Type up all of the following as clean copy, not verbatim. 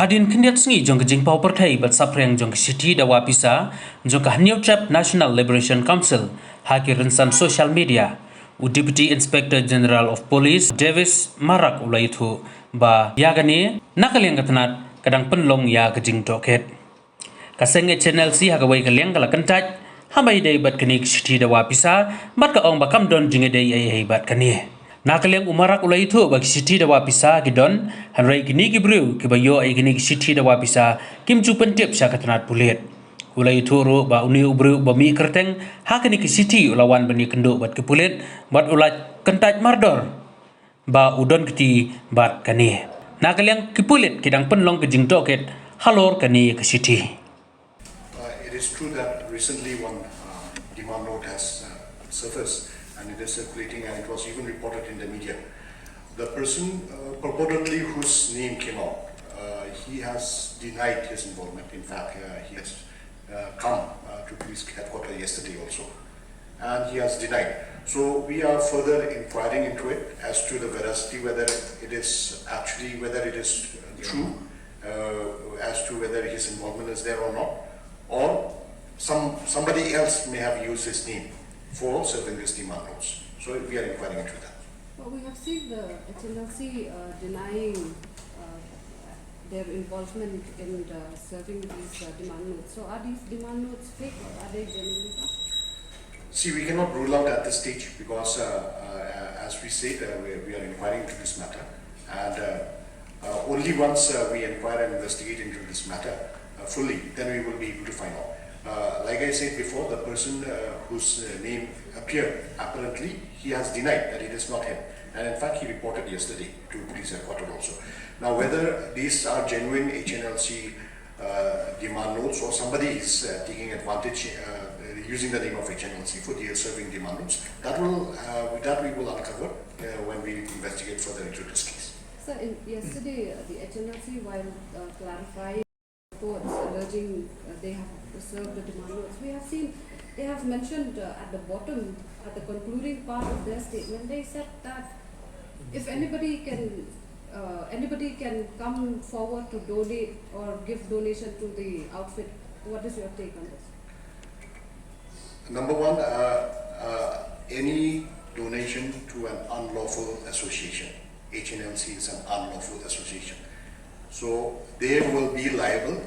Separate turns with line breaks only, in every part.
Hadin Kyntait sngi jong jing pau perthai bat sapreng jong shithi dawa pisa jong New Trap National Liberation Council haki rinsan social media u Deputy Inspector General of Police Davis Marak ulaithu ba yagani nakaleng katnat kadang penlong ya kajing tohkit kaseng HNLC hagawai kaleng kala Kyntait hamai dei bat kanik shithi dawa pisa bat ka ong bakam don jinge dei ai bat kani nakaleng umarak ulai itu bagi shithi dawa pisa gidon hanrai gini gibru kibayo ai gini shithi dawa pisa kim chu pentip sya katnat pulit ulai itu ro ba uni ubru ba mi kyrteng hakani ki shithi ulawan bani kendo bat ke pulit bat ulat Kyntait mardor ba udon kiti bat kani nakaleng ki pulit kidang penlong ke jing tohkit halor kani ke shithi.
It is true that recently one demand note has surfaced and it is circulating, and it was even reported in the media. The person purportedly whose name came out, he has denied his involvement. In fact, he has come to police headquarters yesterday also, and he has denied. So we are further inquiring into it as to the veracity, whether it is actually, whether it is true, as to whether his involvement is there or not, or somebody else may have used his name for serving these demand notes. So we are inquiring into that.
Well, we have seen the HNLC denying their involvement in serving these demand notes. So are these demand notes fake or are they genuine?
See, we cannot rule out at this stage because as we said, we are inquiring into this matter, and only once we inquire and investigate into this matter fully, then we will be able to find out. Like I said before, the person whose name appeared, apparently he has denied that it is not him, and in fact he reported yesterday to police headquarters also. Now whether these are genuine HNLC demand notes or somebody is taking advantage using the name of HNLC for serving demand notes, that we will uncover when we investigate further into this case.
Sir, yesterday the HNLC, while clarifying reports alleging they have served the demand notes, we have seen they have mentioned at the bottom, at the concluding part of their statement, they said that if anybody can come forward to donate or give donation to the outfit. What is your take on this?
Number one, any donation to an unlawful association, HNLC is an unlawful association, so they will be liable.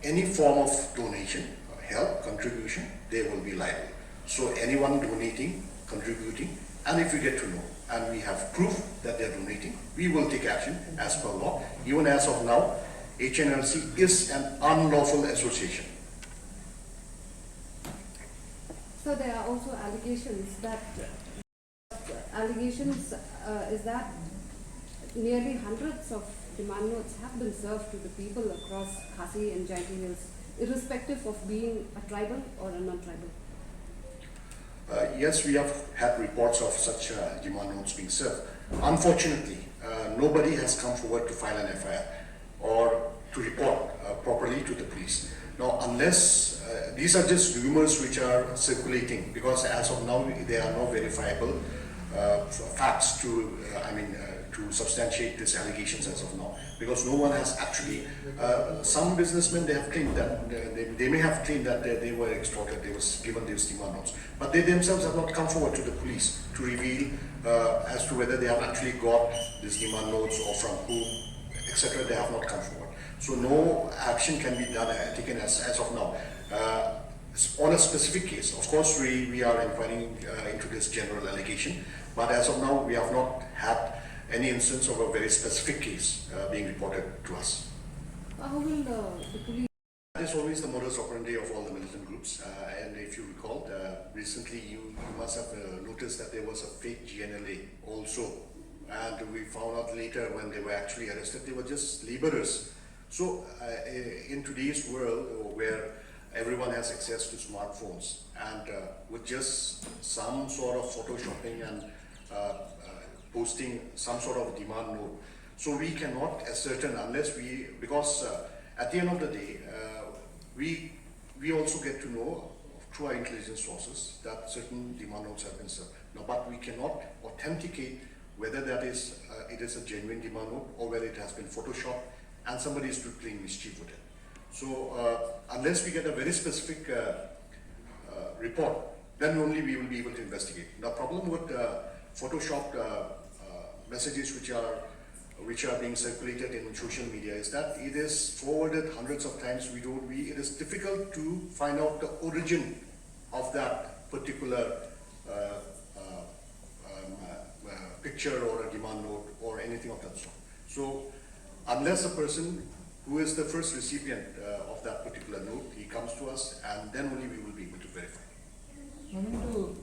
Any form of donation, help, contribution, they will be liable. So anyone donating, contributing, and if we get to know and we have proof that they are donating, we will take action as per law. Even as of now, HNLC is an unlawful association.
So there are also allegations is that nearly hundreds of demand notes have been served to the people across Khasi and Jaiti Hills, irrespective of being a tribal or a non-tribal.
Yes, we have had reports of such demand notes being served. Unfortunately, nobody has come forward to file an FIR or to report properly to the police. Now, unless these are just rumors which are circulating, because as of now there are no verifiable facts to to substantiate these allegations as of now, because no one has actually, some businessmen, they have claimed that, they may have claimed that they were extorted, they was given these demand notes, but they themselves have not come forward to the police to reveal as to whether they have actually got these demand notes or from whom, etc. They have not come forward. So no action can be done, taken as of now. On a specific case, of course, we are inquiring into this general allegation, but as of now, we have not had any instance of a very specific case being reported to us.
How will the police?
That is always the modus operandi of all the militant groups. And if you recall, recently you must have noticed that there was a fake GNLA also. And we found out later when they were actually arrested, they were just laborers. So in today's world where everyone has access to smartphones, and with just some sort of photoshopping and posting some sort of demand note, so we cannot ascertain unless we, because at the end of the day, we also get to know through our intelligence sources that certain demand notes have been served. Now, but we cannot authenticate whether that is it is a genuine demand note or whether it has been photoshopped and somebody is playing mischief with it. So unless we get a very specific report, then only we will be able to investigate. The problem with photoshopped messages which are being circulated in social media is that it is forwarded hundreds of times. It is difficult to find out the origin of that particular picture or a demand note or anything of that sort. So unless a person who is the first recipient of that particular note, he comes to us, and then only we will be able to verify.
Coming to